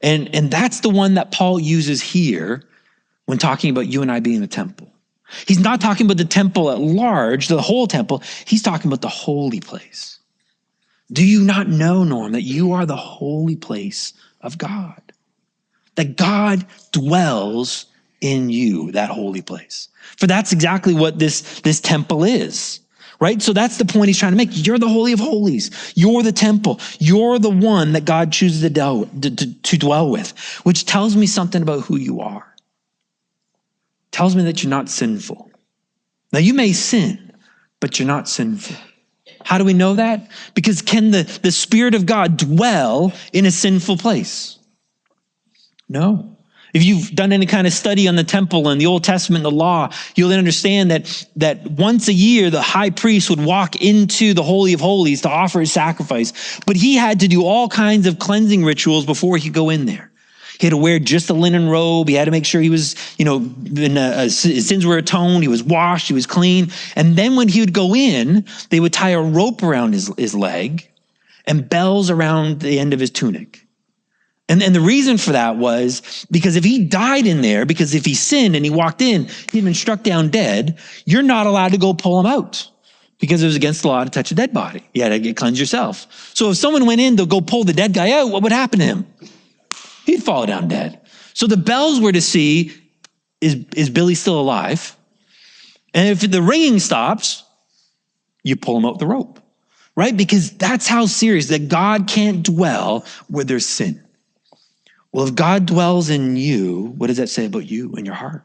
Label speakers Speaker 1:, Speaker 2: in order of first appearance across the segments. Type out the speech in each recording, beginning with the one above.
Speaker 1: And that's the one that Paul uses here when talking about you and I being the temple. He's not talking about the temple at large, the whole temple. He's talking about the holy place. Do you not know, Norm, that you are the holy place of God? That God dwells in you, that holy place. For that's exactly what this temple is, right? So that's the point he's trying to make. You're the Holy of Holies. You're the temple. You're the one that God chooses to dwell with, which tells me something about who you are. Tells me that you're not sinful. Now, you may sin, but you're not sinful. How do we know that? Because can the Spirit of God dwell in a sinful place? No. If you've done any kind of study on the temple and the Old Testament and the law, you'll understand that once a year, the high priest would walk into the Holy of Holies to offer his sacrifice. But he had to do all kinds of cleansing rituals before he could go in there. He had to wear just a linen robe. He had to make sure he was, his sins were atoned. He was washed. He was clean. And then when he would go in, they would tie a rope around his leg and bells around the end of his tunic. And the reason for that was because if he died in there, because if he sinned and he walked in, he'd been struck down dead, you're not allowed to go pull him out because it was against the law to touch a dead body. You had to cleanse yourself. So if someone went in to go pull the dead guy out, what would happen to him? He'd fall down dead. So the bells were to see, is Billy still alive? And if the ringing stops, you pull him out with the rope, right? Because that's how serious, that God can't dwell where there's sin. Well, if God dwells in you, what does that say about you and your heart?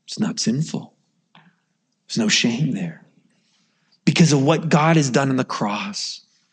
Speaker 1: It's not sinful. There's no shame there because of what God has done on the cross.